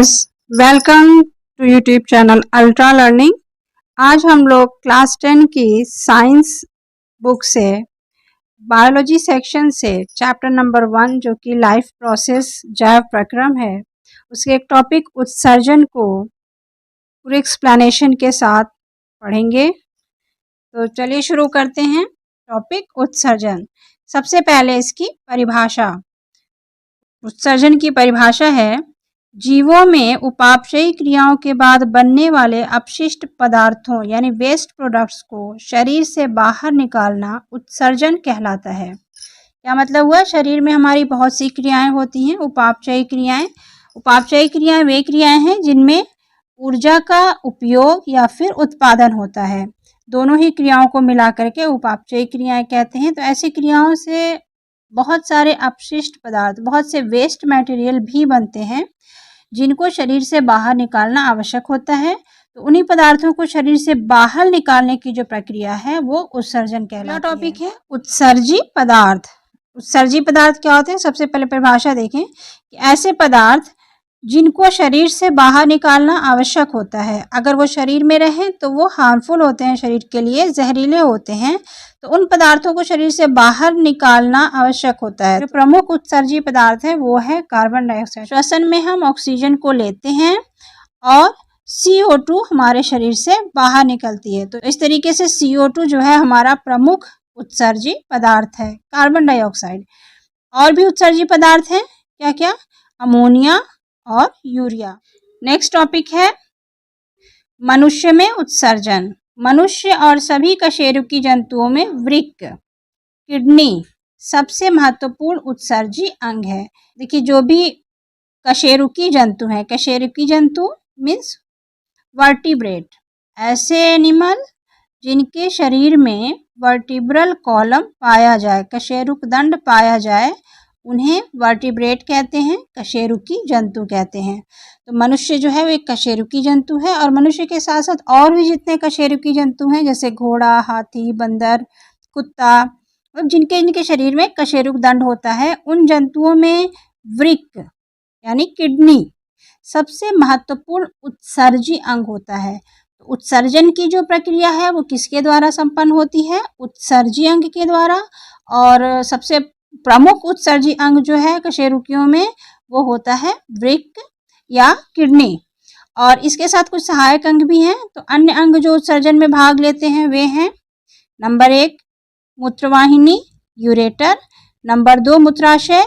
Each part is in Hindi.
Viewers, welcome to YouTube channel Ultra Learning. आज हम लोग क्लास 10 की साइंस बुक से बायोलॉजी सेक्शन से चैप्टर नंबर 1 जो कि लाइफ प्रोसेस जैव प्रक्रम है, उसके एक टॉपिक उत्सर्जन को पूरे एक्सप्लेनेशन के साथ पढ़ेंगे। तो चलिए शुरू करते हैं। टॉपिक उत्सर्जन। सबसे पहले इसकी परिभाषा। उत्सर्जन की परिभाषा है, जीवों में उपापचयी क्रियाओं के बाद बनने वाले अपशिष्ट पदार्थों यानी वेस्ट प्रोडक्ट्स को शरीर से बाहर निकालना उत्सर्जन कहलाता है। क्या मतलब हुआ? शरीर में हमारी बहुत सी क्रियाएं होती हैं, उपापचयी क्रियाएं। उपापचयी क्रियाएं वे क्रियाएं हैं जिनमें ऊर्जा का उपयोग या फिर उत्पादन होता है। दोनों ही क्रियाओं को मिला करके उपापचयी क्रियाएं कहते हैं। तो ऐसी क्रियाओं से बहुत सारे अपशिष्ट पदार्थ, बहुत से वेस्ट मटेरियल भी बनते हैं जिनको शरीर से बाहर निकालना आवश्यक होता है। तो उन्हीं पदार्थों को शरीर से बाहर निकालने की जो प्रक्रिया है वो उत्सर्जन कहलाती है। टॉपिक है उत्सर्जी पदार्थ। उत्सर्जी पदार्थ क्या होते हैं? सबसे पहले परिभाषा देखें कि ऐसे पदार्थ जिनको शरीर से बाहर निकालना आवश्यक होता है। अगर वो शरीर में रहें तो वो हार्मफुल होते हैं, शरीर के लिए जहरीले होते हैं। तो उन पदार्थों को शरीर से बाहर निकालना आवश्यक होता है। जो प्रमुख उत्सर्जी पदार्थ है वो है कार्बन डाइऑक्साइड। श्वसन में हम ऑक्सीजन को लेते हैं और CO2 हमारे शरीर से बाहर निकलती है। तो इस तरीके से CO2 जो है हमारा प्रमुख उत्सर्जी पदार्थ है, कार्बन डाइऑक्साइड। और भी उत्सर्जी पदार्थ हैं, क्या क्या? अमोनिया और यूरिया। नेक्स्ट टॉपिक है मनुष्य में उत्सर्जन। मनुष्य और सभी कशेरुकी जंतुओं में वृक्क, किडनी सबसे महत्वपूर्ण उत्सर्जी अंग है। देखिए, जो भी कशेरुकी जंतु हैं, कशेरुकी जंतु मीन्स वर्टिब्रेट, ऐसे एनिमल जिनके शरीर में वर्टिब्रल कॉलम पाया जाए, कशेरुक दंड पाया जाए, उन्हें वर्टिब्रेट कहते हैं, कशेरुकी जंतु कहते हैं। तो मनुष्य जो है वो एक कशेरुकी जंतु है। और मनुष्य के साथ साथ और भी जितने कशेरुकी जंतु हैं, जैसे घोड़ा, हाथी, बंदर, कुत्ता, और जिनके शरीर में कशेरुक दंड होता है, उन जंतुओं में वृक्क यानी किडनी सबसे महत्वपूर्ण उत्सर्जी अंग होता है। तो उत्सर्जन की जो प्रक्रिया है वो किसके द्वारा संपन्न होती है? उत्सर्जी अंग के द्वारा। और सबसे प्रमुख उत्सर्जी अंग जो है कशेरुकियों में वो होता है वृक्क या किडनी। और इसके साथ कुछ सहायक अंग भी हैं। तो अन्य अंग जो उत्सर्जन में भाग लेते हैं वे हैं, नंबर 1 मूत्रवाहिनी यूरेटर, नंबर 2 मूत्राशय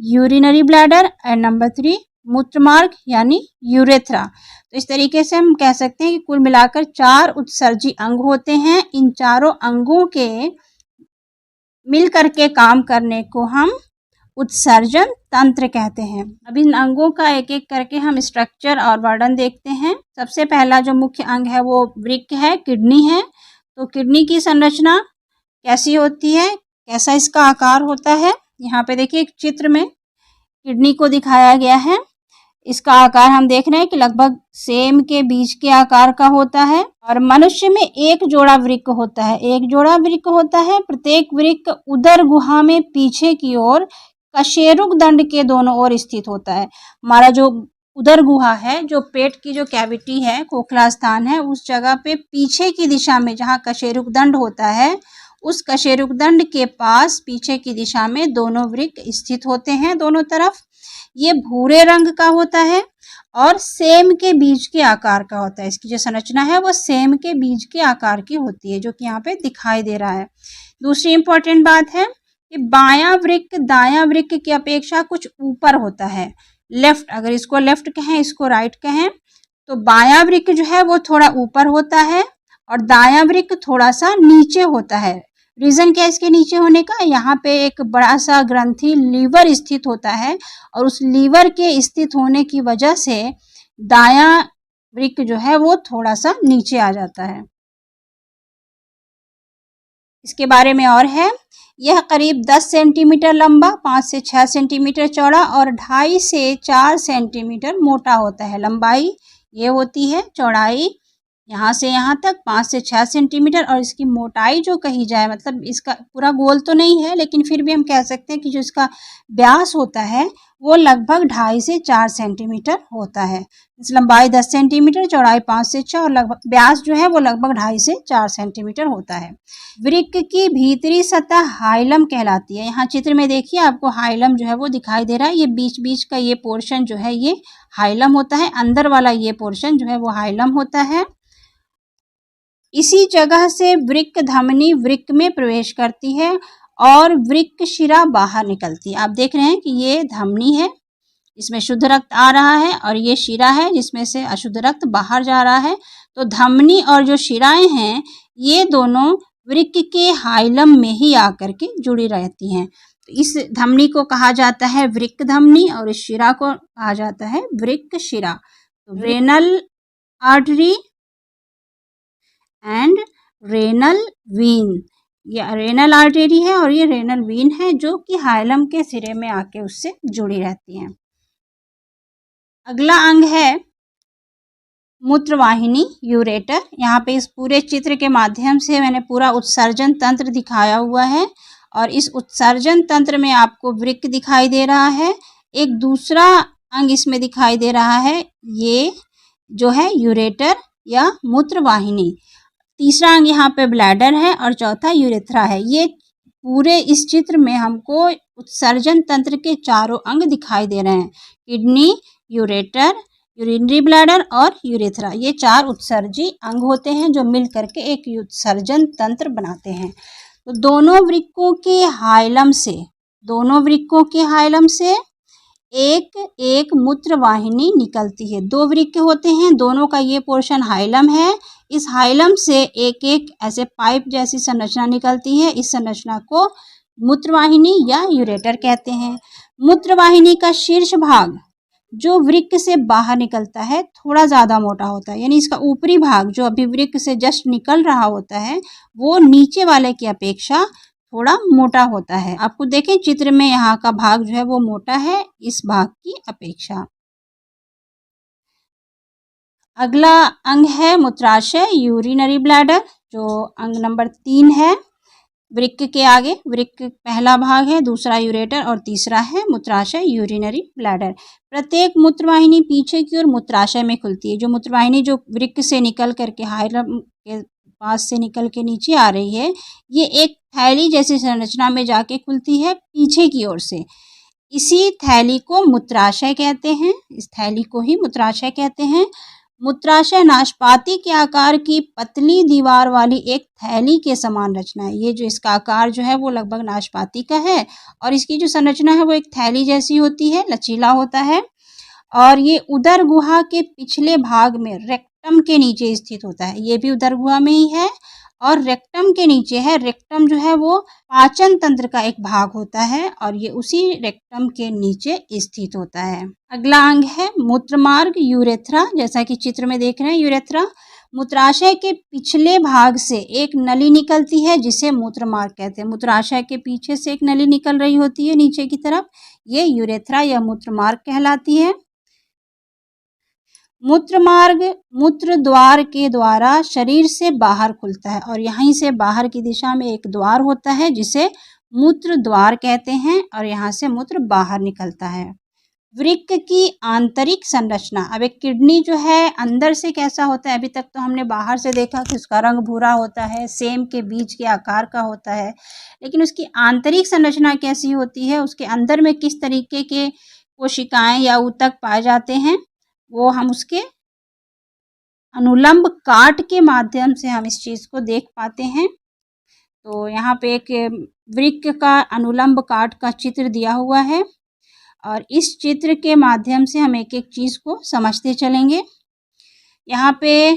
यूरिनरी ब्लैडर, एंड नंबर 3 मूत्रमार्ग यानी यूरेथ्रा। तो इस तरीके से हम कह सकते हैं कि कुल मिलाकर 4 उत्सर्जी अंग होते हैं। इन चारों अंगों के मिल करके काम करने को हम उत्सर्जन तंत्र कहते हैं। अब इन अंगों का एक एक करके हम स्ट्रक्चर और वर्णन देखते हैं। सबसे पहला जो मुख्य अंग है वो वृक्क है, किडनी है। तो किडनी की संरचना कैसी होती है, कैसा इसका आकार होता है? यहाँ पे देखिए एक चित्र में किडनी को दिखाया गया है। इसका आकार हम देख रहे हैं कि लगभग सेम के बीज के आकार का होता है। और मनुष्य में एक जोड़ा वृक्क होता है, एक जोड़ा वृक्क होता है। प्रत्येक वृक्क उदर गुहा में पीछे की ओर कशेरुक दंड के दोनों ओर स्थित होता है। हमारा जो उदर गुहा है, जो पेट की जो कैविटी है, खोखला स्थान है, उस जगह पे पीछे की दिशा में जहाँ कशेरुक दंड होता है, उस कशेरुक दंड के पास पीछे की दिशा में दोनों वृक्क स्थित होते हैं, दोनों तरफ। ये भूरे रंग का होता है और सेम के बीज के आकार का होता है। इसकी जो संरचना है वो सेम के बीज के आकार की होती है, जो कि यहाँ पे दिखाई दे रहा है। दूसरी इंपॉर्टेंट बात है कि बायां वृक्क दायां वृक्क की अपेक्षा कुछ ऊपर होता है। लेफ्ट, अगर इसको लेफ्ट कहें, इसको राइट कहें, तो बायां वृक्क जो है वो थोड़ा ऊपर होता है और दायां वृक्क थोड़ा सा नीचे होता है। रीजन क्या है इसके नीचे होने का? यहाँ पे एक बड़ा सा ग्रंथि लीवर स्थित होता है और उस लीवर के स्थित होने की वजह से दायां वृक्क जो है वो थोड़ा सा नीचे आ जाता है। इसके बारे में और है, यह करीब 10 सेंटीमीटर लंबा, 5 से 6 सेंटीमीटर चौड़ा और 2.5 से 4 सेंटीमीटर मोटा होता है। लंबाई ये होती है, चौड़ाई यहाँ से यहाँ तक 5 से 6 सेंटीमीटर, और इसकी मोटाई जो कही जाए, मतलब इसका पूरा गोल तो नहीं है लेकिन फिर भी हम कह सकते हैं कि जो इसका व्यास होता है वो लगभग 2.5 से 4 सेंटीमीटर होता है। इस लंबाई 10 सेंटीमीटर, चौड़ाई 5 से 6 और लगभग व्यास जो है वो लगभग 2.5 से 4 सेंटीमीटर होता है। वृक्क की भीतरी सतह हाइलम कहलाती है। यहाँ चित्र में देखिए आपको हाइलम जो है वो दिखाई दे रहा है। ये बीच बीच का ये पोर्शन जो है ये हाइलम होता है, अंदर वाला ये पोर्शन जो है वो हाइलम होता है। इसी जगह से वृक्क धमनी वृक्क में प्रवेश करती है और वृक्क शिरा बाहर निकलती है। आप देख रहे हैं कि ये धमनी है, इसमें शुद्ध रक्त आ रहा है और ये शिरा है जिसमें से अशुद्ध रक्त बाहर जा रहा है। तो धमनी और जो शिराएं हैं ये दोनों वृक्क के हाइलम में ही आकर के जुड़ी रहती हैं। तो इस धमनी को कहा जाता है वृक्क धमनी और इस शिरा को कहा जाता है वृक्क शिरा। तो renal artery and renal vein, ये रेनल आर्टरी है और ये रेनल वीन है जो कि हाइलम के सिरे में आके उससे जुड़ी रहती हैं। अगला अंग है मूत्रवाहिनी यूरेटर। यहाँ पे इस पूरे चित्र के माध्यम से मैंने पूरा उत्सर्जन तंत्र दिखाया हुआ है और इस उत्सर्जन तंत्र में आपको वृक्क दिखाई दे रहा है। एक दूसरा अंग इसमें दिखाई दे रहा है, ये जो है यूरेटर या मूत्रवाहिनी। तीसरा अंग यहाँ पे ब्लैडर है और चौथा यूरेथ्रा है। ये पूरे इस चित्र में हमको उत्सर्जन तंत्र के चारों अंग दिखाई दे रहे हैं, किडनी, यूरेटर, यूरिनरी ब्लैडर और यूरेथ्रा। ये 4 उत्सर्जी अंग होते हैं जो मिल करके एक उत्सर्जन तंत्र बनाते हैं। तो दोनों वृक्कों के हाइलम से एक एक मूत्रवाहिनी निकलती है। 2 वृक्क होते हैं, दोनों का ये पोर्शन हाइलम है। इस हाइलम से एक एक ऐसे पाइप जैसी संरचना निकलती है। इस संरचना को मूत्रवाहिनी या यूरेटर कहते हैं। मूत्रवाहिनी का शीर्ष भाग जो वृक्क से बाहर निकलता है थोड़ा ज़्यादा मोटा होता है, यानी इसका ऊपरी भाग जो अभी वृक्क से जस्ट निकल रहा होता है वो नीचे वाले की अपेक्षा थोड़ा मोटा होता है। आपको देखें चित्र में यहाँ का भाग जो है वो मोटा है इस भाग की अपेक्षा। अगला अंग है मूत्राशय यूरिनरी ब्लैडर, जो अंग नंबर 3 है। वृक्क के आगे वृक्क पहला भाग है, दूसरा यूरेटर और तीसरा है मूत्राशय यूरिनरी ब्लैडर। प्रत्येक मूत्रवाहिनी पीछे की ओर मूत्राशय में खुलती है। जो मूत्रवाहिनी जो वृक्क से निकल करके हाइलम के पास से निकल के नीचे आ रही है, ये एक थैली जैसी संरचना में जाके खुलती है पीछे की ओर से। इसी थैली को मूत्राशय कहते हैं, इस थैली को ही मूत्राशय कहते हैं। मूत्राशय नाशपाती के आकार की पतली दीवार वाली एक थैली के समान रचना है। ये जो इसका आकार जो है वो लगभग नाशपाती का है और इसकी जो संरचना है वो एक थैली जैसी होती है, लचीला होता है और ये उदर गुहा के पिछले भाग में रेक्टम के नीचे स्थित होता है। ये भी उदर गुहा में ही है और रेक्टम के नीचे है। रेक्टम जो है वो पाचन तंत्र का एक भाग होता है और ये उसी रेक्टम के नीचे स्थित होता है। अगला अंग है मूत्रमार्ग यूरेथ्रा। जैसा कि चित्र में देख रहे हैं, यूरेथ्रा मूत्राशय के पिछले भाग से एक नली निकलती है जिसे मूत्रमार्ग कहते हैं। मूत्राशय के पीछे से एक नली निकल रही होती है नीचे की तरफ, ये यूरेथ्रा या मूत्रमार्ग कहलाती है। मूत्रमार्ग मूत्र द्वार के द्वारा शरीर से बाहर खुलता है और यहीं से बाहर की दिशा में एक द्वार होता है जिसे मूत्र द्वार कहते हैं और यहाँ से मूत्र बाहर निकलता है। वृक्क की आंतरिक संरचना। अब एक किडनी जो है अंदर से कैसा होता है, अभी तक तो हमने बाहर से देखा कि उसका रंग भूरा होता है, सेम के बीज के आकार का होता है, लेकिन उसकी आंतरिक संरचना कैसी होती है, उसके अंदर में किस तरीके के कोशिकाएं या ऊतक पाए जाते हैं, वो हम उसके अनुलंब काट के माध्यम से हम इस चीज़ को देख पाते हैं। तो यहाँ पे एक वृक्क का अनुलंब काट का चित्र दिया हुआ है और इस चित्र के माध्यम से हम एक एक चीज़ को समझते चलेंगे। यहाँ पे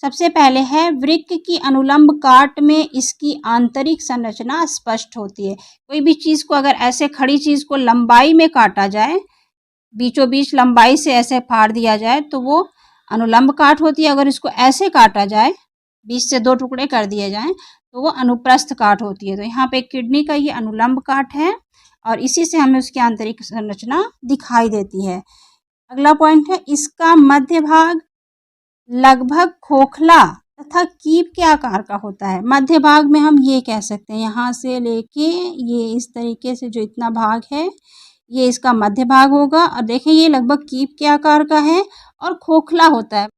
सबसे पहले है वृक्क की अनुलंब काट में इसकी आंतरिक संरचना स्पष्ट होती है। कोई भी चीज़ को अगर ऐसे खड़ी चीज़ को लंबाई में काटा जाए, बीचों बीच लंबाई से ऐसे फाड़ दिया जाए तो वो अनुलंब काट होती है। अगर इसको ऐसे काटा जाए, बीच से 2 टुकड़े कर दिए जाएं तो वो अनुप्रस्थ काट होती है। तो यहाँ पे किडनी का ये अनुलंब काट है और इसी से हमें उसकी आंतरिक संरचना दिखाई देती है। अगला पॉइंट है इसका मध्य भाग लगभग खोखला तथा कीप के आकार का होता है। मध्य भाग में हम ये कह सकते हैं, यहाँ से लेके ये इस तरीके से जो इतना भाग है ये इसका मध्य भाग होगा और देखें ये लगभग कीप के आकार का है और खोखला होता है।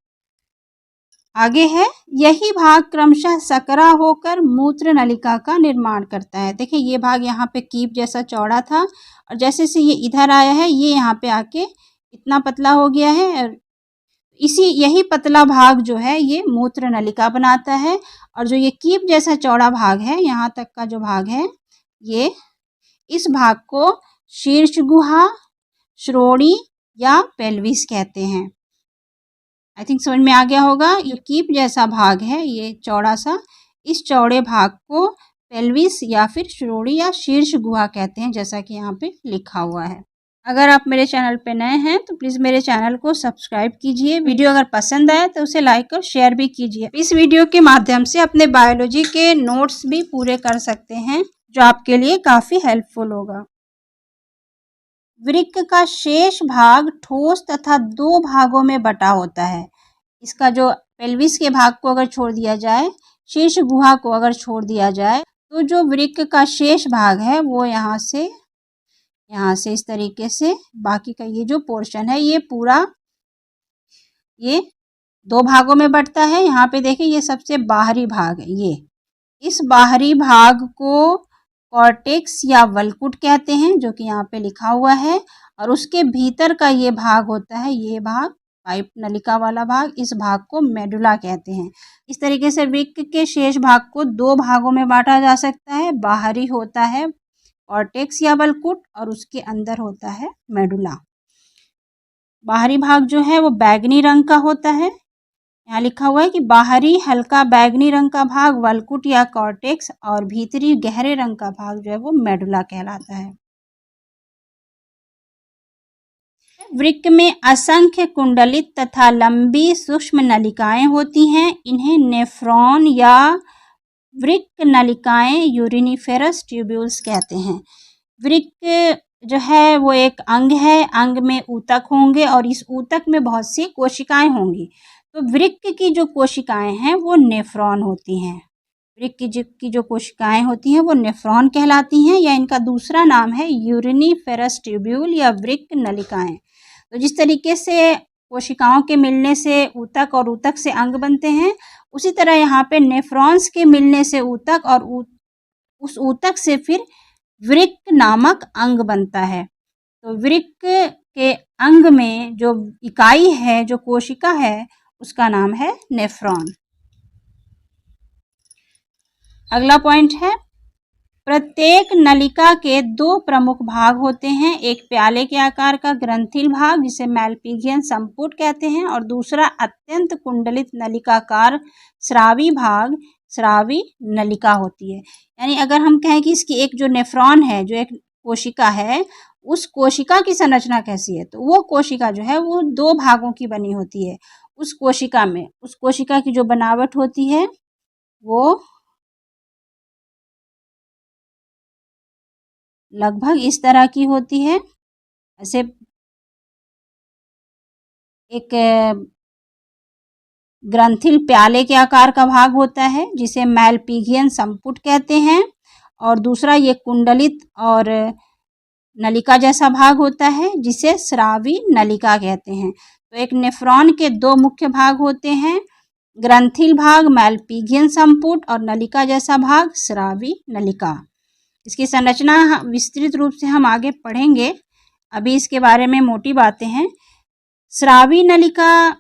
आगे है, यही भाग क्रमशः सकरा होकर मूत्र नलिका का निर्माण करता है। देखिए ये भाग यहाँ पे कीप जैसा चौड़ा था और जैसे से ये इधर आया है ये यहाँ पे आके इतना पतला हो गया है। यही पतला भाग जो है ये मूत्र नलिका बनाता है और जो ये कीप जैसा चौड़ा भाग है यहाँ तक का जो भाग है ये, इस भाग को शीर्ष गुहा, श्रोणि या पेल्विस कहते हैं। आई थिंक समझ में आ गया होगा। ये कीप जैसा भाग है ये चौड़ा सा, इस चौड़े भाग को पेल्विस या फिर श्रोणि या शीर्ष गुहा कहते हैं, जैसा कि यहाँ पे लिखा हुआ है। अगर आप मेरे चैनल पे नए हैं तो प्लीज़ मेरे चैनल को सब्सक्राइब कीजिए। वीडियो अगर पसंद आए तो उसे लाइक और शेयर भी कीजिए। इस वीडियो के माध्यम से अपने बायोलॉजी के नोट्स भी पूरे कर सकते हैं, जो आपके लिए काफ़ी हेल्पफुल होगा। वृक्क का शेष भाग ठोस तथा 2 भागों में बटा होता है। इसका जो पेल्विस के भाग को अगर छोड़ दिया जाए, शीर्ष गुहा को अगर छोड़ दिया जाए, तो जो वृक्क का शेष भाग है वो यहाँ से इस तरीके से, बाकी का ये जो पोर्शन है ये पूरा ये 2 भागों में बटता है। यहाँ पे देखिए ये सबसे बाहरी भाग है, ये इस बाहरी भाग को कॉर्टेक्स या वल्कुट कहते हैं, जो कि यहाँ पे लिखा हुआ है। और उसके भीतर का ये भाग होता है, ये भाग पाइप नलिका वाला भाग, इस भाग को मेडुला कहते हैं। इस तरीके से वृक्क के शेष भाग को 2 भागों में बांटा जा सकता है। बाहरी होता है कॉर्टेक्स या वल्कुट और उसके अंदर होता है मेडुला। बाहरी भाग जो है वो बैंगनी रंग का होता है। यहाँ लिखा हुआ है कि बाहरी हल्का बैंगनी रंग का भाग वल्कुट या कॉर्टेक्स और भीतरी गहरे रंग का भाग जो है वो मेडुला कहलाता है। वृक्क में असंख्य कुंडलित तथा लंबी सूक्ष्म नलिकाएं होती हैं। इन्हें नेफ्रॉन या वृक्क नलिकाएं यूरिनिफेरस ट्यूब्यूल्स कहते हैं। वृक्क जो है वो एक अंग है, अंग में ऊतक होंगे और इस ऊतक में बहुत सी कोशिकाएं होंगी। तो वृक्क की जो कोशिकाएं हैं वो नेफ्रॉन होती हैं। वृक्क की जो कोशिकाएं होती हैं वो नेफ्रॉन कहलाती हैं, या इनका दूसरा नाम है यूरिनिफेरस ट्यूब्यूल या वृक्क नलिकाएं। तो जिस तरीके से कोशिकाओं के मिलने से ऊतक और ऊतक से अंग बनते हैं, उसी तरह यहाँ पे नेफ्रॉन्स के मिलने से ऊतक और उस ऊतक से फिर वृक्क नामक अंग बनता है। तो वृक्क के अंग में जो इकाई है, जो कोशिका है, उसका नाम है नेफ्रॉन। अगला पॉइंट है, प्रत्येक नलिका के 2 प्रमुख भाग होते हैं। एक प्याले के आकार का ग्रंथिल भाग जिसे मैलपिघियन संपुट कहते हैं और दूसरा अत्यंत कुंडलित नलिकाकार स्रावी भाग स्रावी नलिका होती है। यानी अगर हम कहें कि इसकी एक जो नेफ्रॉन है, जो एक कोशिका है, उस कोशिका की संरचना कैसी है, तो वो कोशिका जो है वो 2 भागों की बनी होती है। उस कोशिका की जो बनावट होती है वो लगभग इस तरह की होती है। ऐसे एक ग्रंथिल प्याले के आकार का भाग होता है जिसे मैलपिघियन संपुट कहते हैं, और दूसरा ये कुंडलित और नलिका जैसा भाग होता है जिसे स्रावी नलिका कहते हैं। तो एक नेफ्रॉन के 2 मुख्य भाग होते हैं, ग्रंथिल भाग मैलपिघियन संपुट और नलिका जैसा भाग स्रावी नलिका। इसकी संरचना विस्तृत रूप से हम आगे पढ़ेंगे, अभी इसके बारे में मोटी बातें हैं। स्रावी नलिका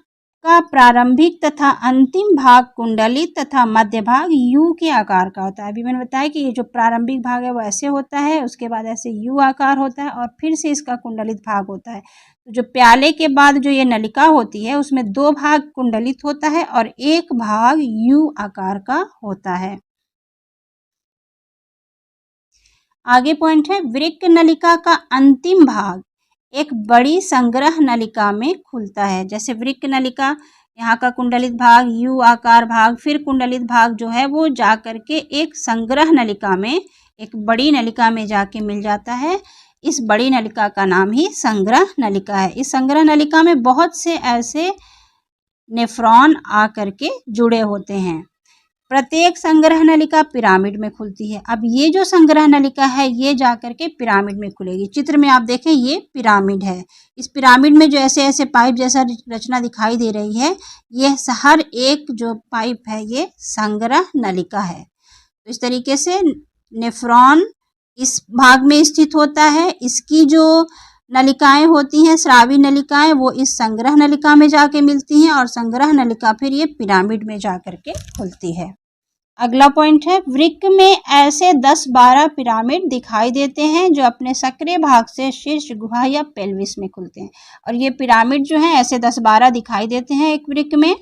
का प्रारंभिक तथा अंतिम भाग कुंडलित तथा मध्य भाग यू के आकार का होता है। अभी मैंने बताया कि ये जो प्रारंभिक भाग है वो ऐसे होता है, उसके बाद ऐसे यू आकार होता है और फिर से इसका कुंडलित भाग होता है। तो जो प्याले के बाद जो ये नलिका होती है उसमें 2 भाग कुंडलित होता है और 1 भाग यू आकार का होता है। आगे पॉइंट है, वृक्क नलिका का अंतिम भाग एक बड़ी संग्रह नलिका में खुलता है। जैसे वृक्क नलिका, यहाँ का कुंडलित भाग, यू आकार भाग, फिर कुंडलित भाग जो है वो जा करके एक संग्रह नलिका में, एक बड़ी नलिका में जाके मिल जाता है। इस बड़ी नलिका का नाम ही संग्रह नलिका है। इस संग्रह नलिका में बहुत से ऐसे नेफ्रॉन आ करके जुड़े होते हैं। प्रत्येक संग्रह नलिका पिरामिड में खुलती है। अब ये जो संग्रह नलिका है ये जाकर के पिरामिड में खुलेगी। चित्र में आप देखें ये पिरामिड है। इस पिरामिड में जो ऐसे ऐसे पाइप जैसा रचना दिखाई दे रही है, ये हर एक जो पाइप है ये संग्रह नलिका है। तो इस तरीके से नेफ्रॉन इस भाग में स्थित होता है। इसकी जो नलिकाएं होती हैं, स्रावी नलिकाएं, वो इस संग्रह नलिका में जाके मिलती हैं और संग्रह नलिका फिर ये पिरामिड में जाकर के खुलती है। अगला पॉइंट है, वृक्क में ऐसे 10-12 पिरामिड दिखाई देते हैं जो अपने सक्रिय भाग से शीर्ष गुहा या पेल्विस में खुलते हैं। और ये पिरामिड जो है ऐसे 10-12 दिखाई देते हैं एक वृक्क में।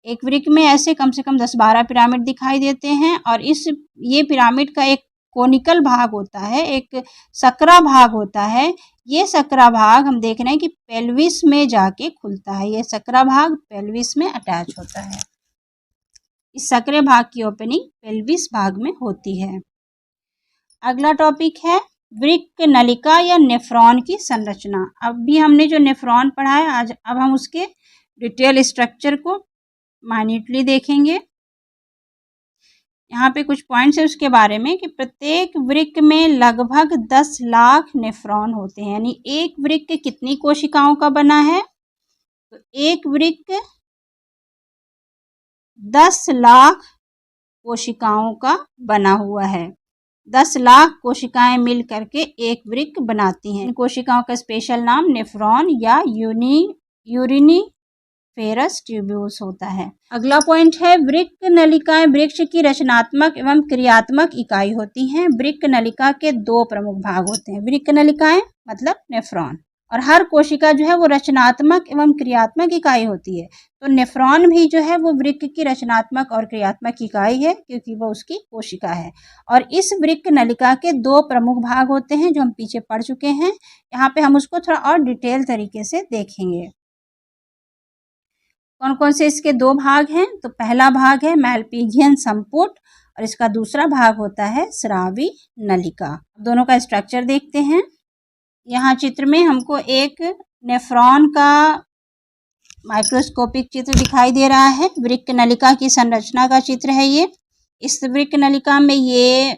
एक वृक्क में ऐसे कम से कम 10-12 पिरामिड दिखाई देते हैं। और ये पिरामिड का एक कोनिकल भाग होता है, एक सकरा भाग होता है। ये सकरा भाग हम देख रहे हैं कि पेल्विस में जाके खुलता है। ये सकरा भाग पेल्विस में अटैच होता है। इस सकरे भाग की ओपनिंग पेल्विस भाग में होती है। अगला टॉपिक है वृक्क नलिका या नेफ्रॉन की संरचना। अब भी हमने जो नेफ्रॉन पढ़ा है आज, अब हम उसके डिटेल स्ट्रक्चर को माइन्यूटली देखेंगे। यहाँ पे कुछ पॉइंट्स है उसके बारे में कि प्रत्येक वृक्क में लगभग 10 लाख नेफ्रॉन होते हैं। यानी एक वृक्क कितनी कोशिकाओं का बना है? तो एक वृक्क 10 लाख कोशिकाओं का बना हुआ है। 10 लाख कोशिकाएं मिल करके एक वृक्क बनाती हैं। इन कोशिकाओं का स्पेशल नाम नेफ्रॉन या यूरिनिफेरस ट्यूब्यूल्स होता है। अगला पॉइंट है, वृक्क नलिकाएं वृक्ष की रचनात्मक एवं क्रियात्मक इकाई होती हैं। वृक्क नलिका के 2 प्रमुख भाग होते हैं। वृक्क नलिकाएं मतलब नेफ्रॉन, और हर कोशिका जो है वो रचनात्मक एवं क्रियात्मक इकाई होती है। तो नेफ्रॉन भी जो है वो वृक्क की रचनात्मक और क्रियात्मक इकाई है, क्योंकि वो उसकी कोशिका है। और इस वृक्क नलिका के 2 प्रमुख भाग होते हैं जो हम पीछे पढ़ चुके हैं। यहाँ पे हम उसको थोड़ा और डिटेल तरीके से देखेंगे। कौन कौन से इसके 2 भाग हैं? तो पहला भाग है मैल्पिघियन संपुट और इसका दूसरा भाग होता है स्रावी नलिका। दोनों का स्ट्रक्चर देखते हैं। यहाँ चित्र में हमको एक नेफ्रॉन का माइक्रोस्कोपिक चित्र दिखाई दे रहा है। वृक्क नलिका की संरचना का चित्र है ये। इस वृक्क नलिका में ये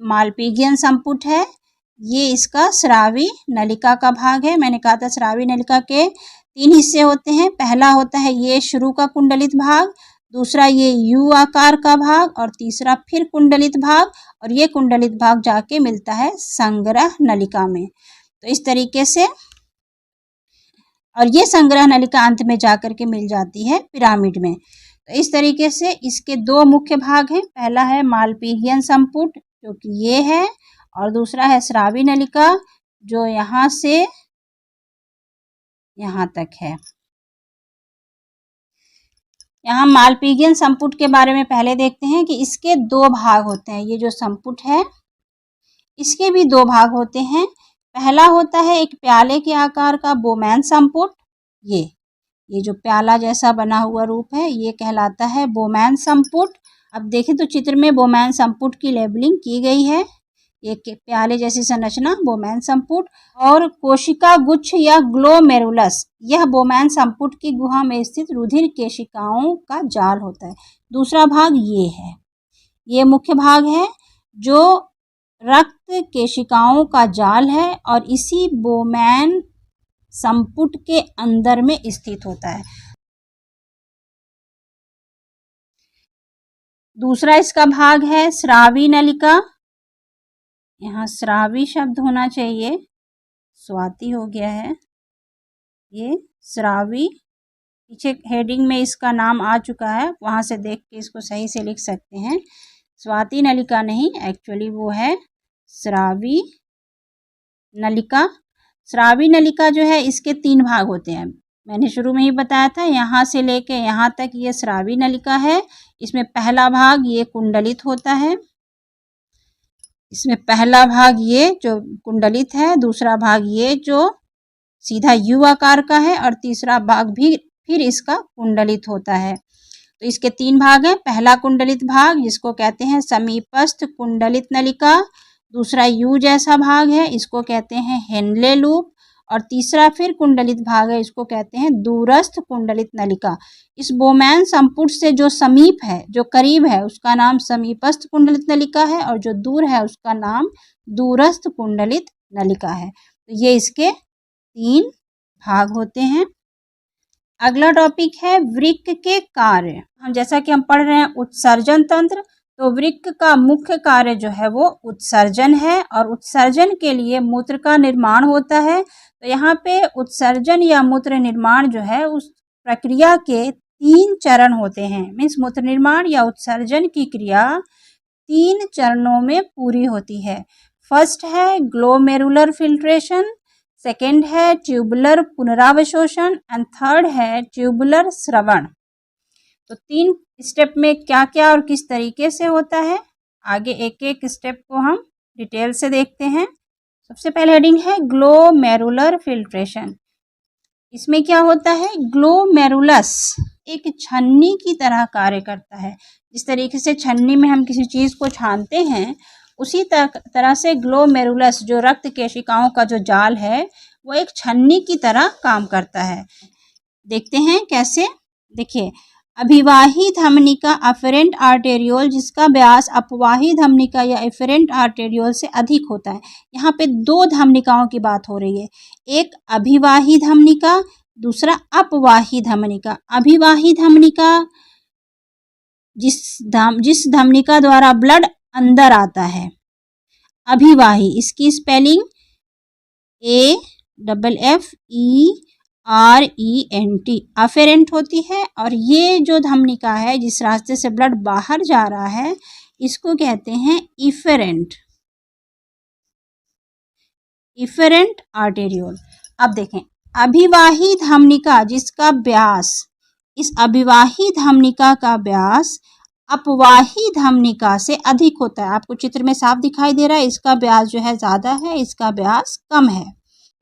माल्पिघियन संपुट है, ये इसका स्रावी नलिका का भाग है। मैंने कहा था स्रावी नलिका के 3 हिस्से होते हैं। पहला होता है ये शुरू का कुंडलित भाग, दूसरा ये यू आकार का भाग, और तीसरा फिर कुंडलित भाग। और ये कुंडलित भाग जाके मिलता है संग्रह नलिका में। तो इस तरीके से, और ये संग्रह नलिका अंत में जाकर के मिल जाती है पिरामिड में। तो इस तरीके से इसके 2 मुख्य भाग हैं। पहला है माल्पिघियन संपुट जो कि ये है, और दूसरा है स्रावी नलिका जो यहाँ से यहाँ तक है। यहाँ माल्पिघियन संपुट के बारे में पहले देखते हैं कि इसके 2 भाग होते हैं। ये जो संपुट है इसके भी 2 भाग होते हैं। पहला होता है एक प्याले के आकार का बोमैन संपुट। ये जो प्याला जैसा बना हुआ रूप है ये कहलाता है बोमैन संपुट। अब देखें तो चित्र में बोमैन संपुट की लेबलिंग की गई है। ये प्याले जैसी संरचना बोमैन संपुट। और कोशिका गुच्छ या ग्लोमेरुलस, यह बोमैन संपुट की गुहा में स्थित रुधिर केशिकाओं का जाल होता है। दूसरा भाग ये है, ये मुख्य भाग है जो रक्त केशिकाओं का जाल है और इसी बोमैन संपुट के अंदर में स्थित होता है। दूसरा इसका भाग है स्रावी नलिका। यहाँ स्रावी शब्द होना चाहिए, स्वाति हो गया है। ये स्रावी, पीछे हेडिंग में इसका नाम आ चुका है, वहाँ से देख के इसको सही से लिख सकते हैं। स्वाति नलिका नहीं, एक्चुअली वो है स्रावी नलिका। स्रावी नलिका जो है इसके 3 भाग होते हैं। मैंने शुरू में ही बताया था, यहाँ से लेके यहाँ तक ये स्रावी नलिका है। इसमें पहला भाग ये कुंडलित होता है। इसमें पहला भाग ये जो कुंडलित है, दूसरा भाग ये जो सीधा यू आकार का है, और तीसरा भाग भी फिर इसका कुंडलित होता है। तो इसके 3 भाग हैं। पहला कुंडलित भाग जिसको कहते हैं समीपस्थ कुंडलित नलिका, दूसरा यू जैसा भाग है इसको कहते हैं हेनले लूप, और तीसरा फिर कुंडलित भाग है, इसको कहते हैं दूरस्थ कुंडलित नलिका। इस बोमैन संपुट से जो समीप है, जो करीब है, उसका नाम समीपस्थ कुंडलित नलिका है और जो दूर है उसका नाम दूरस्थ कुंडलित नलिका है। तो ये इसके 3 भाग होते हैं। अगला टॉपिक है वृक्क के कार्य। हम जैसा कि हम पढ़ रहे हैं उत्सर्जन तंत्र, तो वृक्क का मुख्य कार्य जो है वो उत्सर्जन है और उत्सर्जन के लिए मूत्र का निर्माण होता है। तो यहाँ पे उत्सर्जन या मूत्र निर्माण जो है उस प्रक्रिया के 3 चरण होते हैं। मीन्स मूत्र निर्माण या उत्सर्जन की क्रिया 3 चरणों में पूरी होती है। फर्स्ट है ग्लोमेरुलर फिल्ट्रेशन, सेकेंड है ट्यूबुलर पुनरावशोषण एंड थर्ड है ट्यूबुलर स्रवण। तो 3 स्टेप में क्या क्या और किस तरीके से होता है, आगे एक एक स्टेप को हम डिटेल से देखते हैं। सबसे पहले हेडिंग है ग्लोमेरुलर फिल्ट्रेशन। इसमें क्या होता है, ग्लोमेरुलस एक छन्नी की तरह कार्य करता है। जिस तरीके से छन्नी में हम किसी चीज़ को छानते हैं, उसी तरह से ग्लोमेरुलस जो रक्त केशिकाओं का जो जाल है वो एक छन्नी की तरह काम करता है। देखते हैं कैसे। देखिए, अभिवाही धमनिका अफेरेंट आर्टेरियोल जिसका व्यास अपवाही धमनिका या एफेरेंट आर्टेरियोल से अधिक होता है। यहाँ पे 2 धमनिकाओं की बात हो रही है, एक अभिवाही धमनिका, दूसरा अपवाही धमनिका। अभिवाही धमनिका जिस धमनिका द्वारा ब्लड अंदर आता है, अभिवाही, इसकी स्पेलिंग AFFERENT अफेरेंट होती है। और ये जो धमनिका है जिस रास्ते से ब्लड बाहर जा रहा है इसको कहते हैं इफेरेंट, इफेरेंट आर्टेरियोल। अब देखें, अभिवाही धमनिका जिसका व्यास, इस अभिवाही धमनिका का व्यास अपवाही धमनिका से अधिक होता है। आपको चित्र में साफ दिखाई दे रहा है, इसका व्यास जो है ज़्यादा है, इसका व्यास कम है।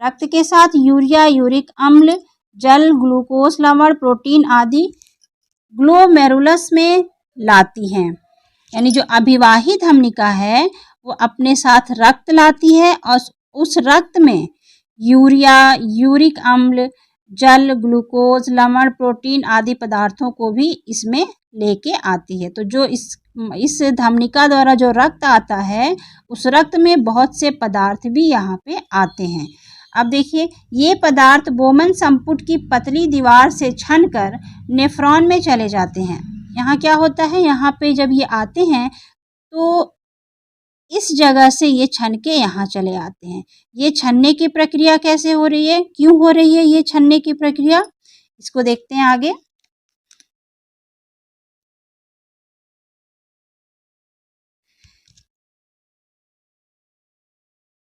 रक्त के साथ यूरिया, यूरिक अम्ल, जल, ग्लूकोज, लवण, प्रोटीन आदि ग्लोमेरुलस में लाती हैं। यानी जो अभिवाही धमनिका है वो अपने साथ रक्त लाती है और उस रक्त में यूरिया, यूरिक अम्ल, जल, ग्लूकोज, लवण, प्रोटीन आदि पदार्थों को भी इसमें लेके आती है। तो जो इस धमनिका द्वारा जो रक्त आता है उस रक्त में बहुत से पदार्थ भी यहाँ पे आते हैं। अब देखिए, ये पदार्थ बोमन संपुट की पतली दीवार से छनकर नेफ्रॉन में चले जाते हैं। यहाँ क्या होता है, यहाँ पे जब ये आते हैं तो इस जगह से ये छन के यहाँ चले आते हैं। ये छनने की प्रक्रिया कैसे हो रही है, क्यों हो रही है ये छनने की प्रक्रिया, इसको देखते हैं आगे।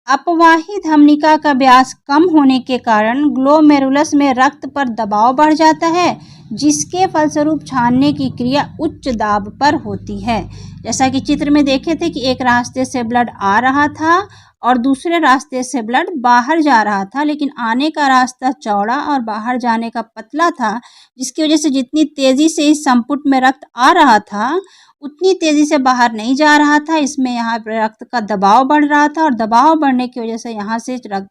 अपवाही धमनिका का व्यास कम होने के कारण ग्लोमेरुलस में रक्त पर दबाव बढ़ जाता है, जिसके फलस्वरूप छानने की क्रिया उच्च दाब पर होती है। जैसा कि चित्र में देखे थे कि एक रास्ते से ब्लड आ रहा था और दूसरे रास्ते से ब्लड बाहर जा रहा था, लेकिन आने का रास्ता चौड़ा और बाहर जाने का पतला था, जिसकी वजह से जितनी तेज़ी से इस संपुट में रक्त आ रहा था उतनी तेज़ी से बाहर नहीं जा रहा था। इसमें यहाँ रक्त का दबाव बढ़ रहा था और दबाव बढ़ने की वजह से यहाँ से रक्त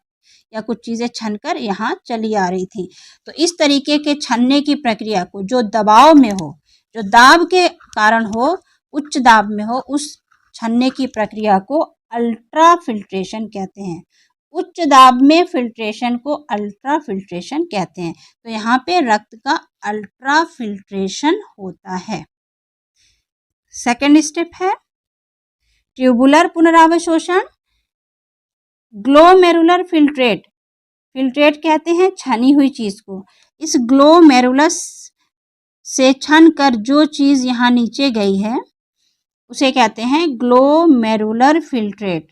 या कुछ चीज़ें छनकर यहाँ चली आ रही थी। तो इस तरीके के छनने की प्रक्रिया को, जो दबाव में हो, जो दाब के कारण हो, उच्च दाब में हो, उस छनने की प्रक्रिया को अल्ट्रा फिल्ट्रेशन कहते हैं। उच्च दाब में फिल्ट्रेशन को अल्ट्रा फिल्ट्रेशन कहते हैं। तो यहाँ पे रक्त का अल्ट्रा फिल्ट्रेशन होता है। सेकेंड स्टेप है ट्यूबुलर पुनरावशोषण। ग्लोमेरुलर फिल्ट्रेट, फिल्ट्रेट कहते हैं छनी हुई चीज़ को। इस ग्लोमेरुलस से छन कर जो चीज़ यहाँ नीचे गई है उसे कहते हैं ग्लोमेरुलर फिल्ट्रेट।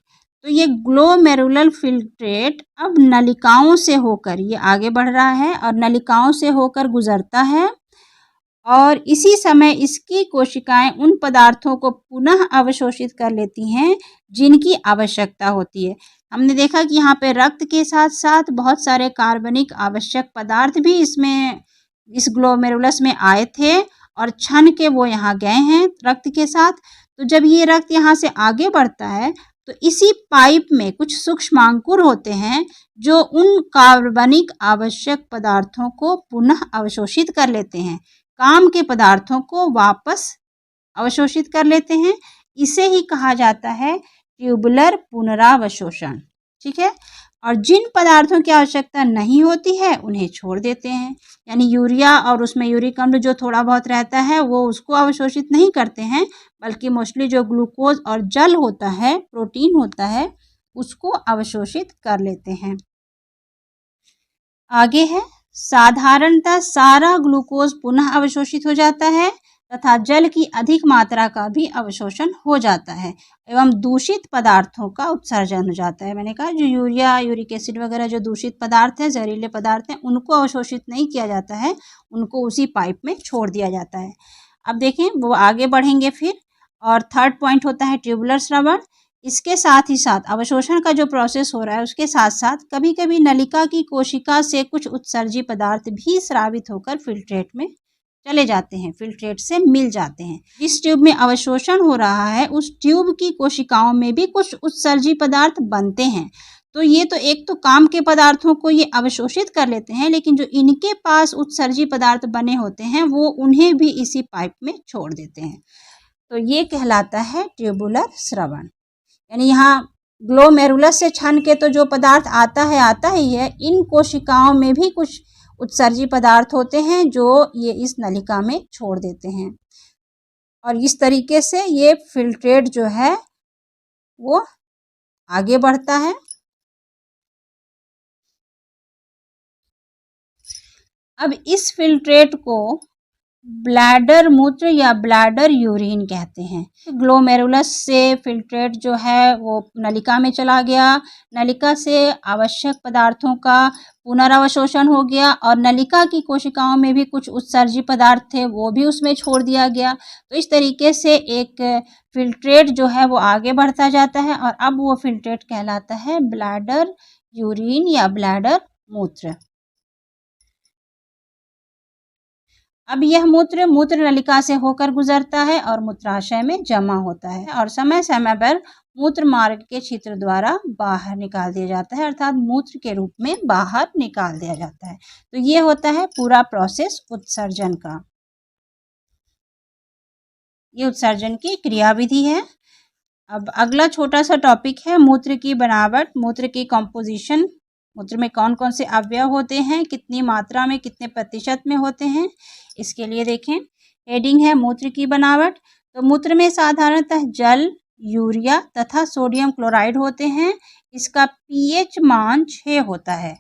तो ये ग्लोमेरुलर फिल्ट्रेट अब नलिकाओं से होकर ये आगे बढ़ रहा है और नलिकाओं से होकर गुजरता है और इसी समय इसकी कोशिकाएं उन पदार्थों को पुनः अवशोषित कर लेती हैं जिनकी आवश्यकता होती है। हमने देखा कि यहाँ पे रक्त के साथ साथ बहुत सारे कार्बनिक आवश्यक पदार्थ भी इसमें इस ग्लोमेरुलस में आए थे और छन के वो यहाँ गए हैं रक्त के साथ। तो जब ये रक्त यहाँ से आगे बढ़ता है तो इसी पाइप में कुछ सूक्ष्मांकुर होते हैं जो उन कार्बनिक आवश्यक पदार्थों को पुनः अवशोषित कर लेते हैं, काम के पदार्थों को वापस अवशोषित कर लेते हैं। इसे ही कहा जाता है ट्यूबुलर पुनरावशोषण। ठीक है। और जिन पदार्थों की आवश्यकता नहीं होती है उन्हें छोड़ देते हैं, यानी यूरिया और उसमें यूरिक अम्ल जो थोड़ा बहुत रहता है वो उसको अवशोषित नहीं करते हैं, बल्कि मोस्टली जो ग्लूकोज और जल होता है, प्रोटीन होता है, उसको अवशोषित कर लेते हैं। आगे है, साधारणतः सारा ग्लूकोज पुनः अवशोषित हो जाता है तथा जल की अधिक मात्रा का भी अवशोषण हो जाता है एवं दूषित पदार्थों का उत्सर्जन हो जाता है। मैंने कहा जो यूरिया, यूरिक एसिड वगैरह जो दूषित पदार्थ हैं, जहरीले पदार्थ हैं, उनको अवशोषित नहीं किया जाता है, उनको उसी पाइप में छोड़ दिया जाता है। अब देखें, वो आगे बढ़ेंगे फिर। और थर्ड पॉइंट होता है ट्यूबुलर स्रवण। इसके साथ ही साथ अवशोषण का जो प्रोसेस हो रहा है उसके साथ साथ कभी कभी नलिका की कोशिका से कुछ उत्सर्जी पदार्थ भी स्रावित होकर फिल्ट्रेट में चले जाते हैं, फिल्ट्रेट से मिल जाते हैं। जिस ट्यूब में अवशोषण हो रहा है उस ट्यूब की कोशिकाओं में भी कुछ उत्सर्जी पदार्थ बनते हैं। तो ये तो एक तो काम के पदार्थों को ये अवशोषित कर लेते हैं, लेकिन जो इनके पास उत्सर्जी पदार्थ बने होते हैं वो उन्हें भी इसी पाइप में छोड़ देते हैं। तो ये कहलाता है ट्यूबुलर स्रवण। यानी यहाँ ग्लोमेरुलस से छन के तो जो पदार्थ आता ही है, इन कोशिकाओं में भी कुछ उत्सर्जी पदार्थ होते हैं जो ये इस नलिका में छोड़ देते हैं, और इस तरीके से ये फिल्ट्रेट जो है वो आगे बढ़ता है। अब इस फिल्ट्रेट को ब्लैडर मूत्र या ब्लैडर यूरिन कहते हैं। ग्लोमेरुलस से फिल्ट्रेट जो है वो नलिका में चला गया, नलिका से आवश्यक पदार्थों का पुनरावशोषण हो गया और नलिका की कोशिकाओं में भी कुछ उत्सर्जी पदार्थ थे वो भी उसमें छोड़ दिया गया। तो इस तरीके से एक फिल्ट्रेट जो है वो आगे बढ़ता जाता है और अब वो फिल्ट्रेट कहलाता है ब्लैडर यूरिन या ब्लैडर मूत्र। अब यह मूत्र नलिका से होकर गुजरता है और मूत्राशय में जमा होता है और समय समय पर मूत्र मार्ग के छिद्र द्वारा बाहर निकाल दिया जाता है, अर्थात मूत्र के रूप में बाहर निकाल दिया जाता है। तो ये होता है पूरा प्रोसेस उत्सर्जन का। ये उत्सर्जन की क्रियाविधि है। अब अगला छोटा सा टॉपिक है मूत्र की बनावट, मूत्र की कॉम्पोजिशन। मूत्र में कौन कौन से अवयव होते हैं, कितनी मात्रा में, कितने प्रतिशत में होते हैं, इसके लिए देखें। हेडिंग है मूत्र की बनावट। तो मूत्र में साधारणतः जल, यूरिया तथा सोडियम क्लोराइड होते हैं। इसका पीएच मान 6 होता है।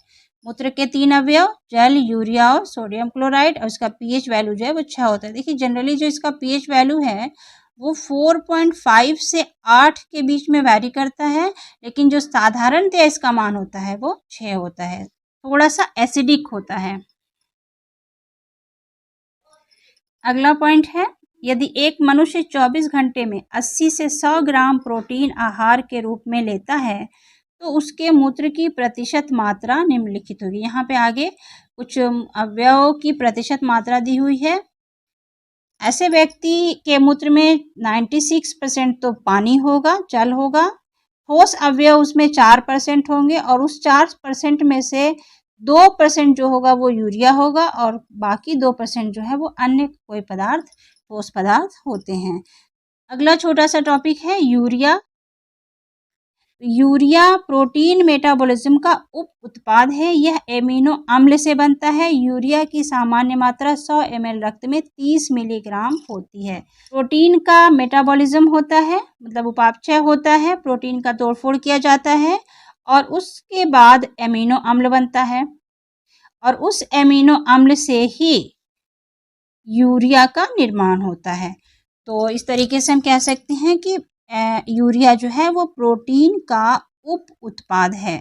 मूत्र के 3 अवयव, जल, यूरिया और सोडियम क्लोराइड, और इसका पीएच वैल्यू जो है वो 6 होता है। देखिए जनरली जो इसका पीएच वैल्यू है वो 4.5 से 8 के बीच में वैरी करता है, लेकिन जो साधारणतः इसका मान होता है वो 6 होता है, थोड़ा सा एसिडिक होता है। अगला पॉइंट है, यदि एक मनुष्य 24 घंटे में 80 से 100 ग्राम प्रोटीन आहार के रूप में लेता है तो उसके मूत्र की प्रतिशत मात्रा निम्नलिखित होगी। यहाँ पे आगे कुछ अवयवों की प्रतिशत मात्रा दी हुई है। ऐसे व्यक्ति के मूत्र में 96% तो पानी होगा, जल होगा। ठोस अवयव उसमें 4% होंगे और उस 4% में से 2% जो होगा वो यूरिया होगा और बाकी 2% जो है वो अन्य कोई पदार्थ, ठोस पदार्थ होते हैं। अगला छोटा सा टॉपिक है यूरिया। यूरिया प्रोटीन मेटाबॉलिज्म का उप उत्पाद है। यह एमिनो अम्ल से बनता है। यूरिया की सामान्य मात्रा 100 ml रक्त में 30 मिलीग्राम होती है। प्रोटीन का मेटाबॉलिज्म होता है, मतलब उपापचय होता है, प्रोटीन का तोड़फोड़ किया जाता है और उसके बाद एमिनो अम्ल बनता है और उस एमिनो अम्ल से ही यूरिया का निर्माण होता है। तो इस तरीके से हम कह सकते हैं कि यूरिया जो है वो प्रोटीन का उप उत्पाद है।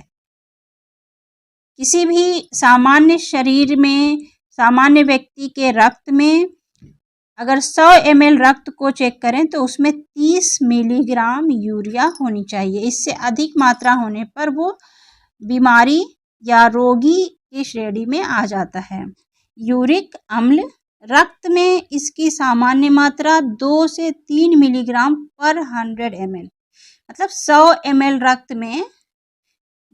किसी भी सामान्य शरीर में, सामान्य व्यक्ति के रक्त में अगर 100 ml रक्त को चेक करें तो उसमें 30 मिलीग्राम यूरिया होनी चाहिए। इससे अधिक मात्रा होने पर वो बीमारी या रोगी की श्रेणी में आ जाता है। यूरिक अम्ल रक्त में इसकी सामान्य मात्रा 2 से 3 मिलीग्राम पर 100 ml। मतलब 100 ml रक्त में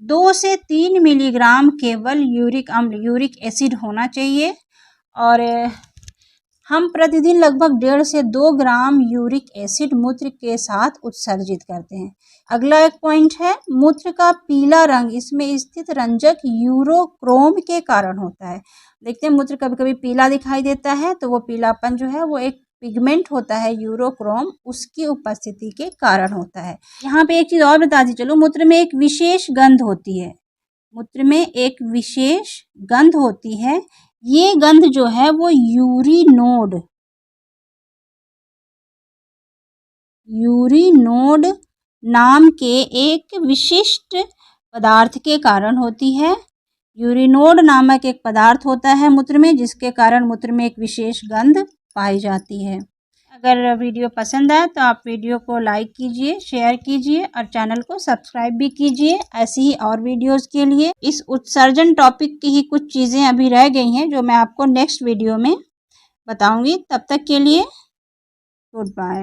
2 से 3 मिलीग्राम केवल यूरिक एसिड होना चाहिए और हम प्रतिदिन लगभग 1.5 से 2 ग्राम यूरिक एसिड मूत्र के साथ उत्सर्जित करते हैं। अगला एक पॉइंट है मूत्र का पीला रंग, इसमें स्थित रंजक यूरोक्रोम के कारण होता है। देखते हैं मूत्र कभी कभी पीला दिखाई देता है तो वो पीलापन जो है वो एक पिगमेंट होता है यूरोक्रोम, उसकी उपस्थिति के कारण होता है। यहाँ पे एक चीज़ और बताती चलो, मूत्र में एक विशेष गंध होती है, मूत्र में एक विशेष गंध होती है। ये गंध जो है वो यूरिनोड नाम के एक विशिष्ट पदार्थ के कारण होती है। यूरिनोड नामक एक पदार्थ होता है मूत्र में, जिसके कारण मूत्र में एक विशेष गंध पाई जाती है। अगर वीडियो पसंद आए तो आप वीडियो को लाइक कीजिए, शेयर कीजिए और चैनल को सब्सक्राइब भी कीजिए ऐसी ही और वीडियोस के लिए। इस उत्सर्जन टॉपिक की ही कुछ चीज़ें अभी रह गई हैं जो मैं आपको नेक्स्ट वीडियो में बताऊंगी। तब तक के लिए गुड बाय।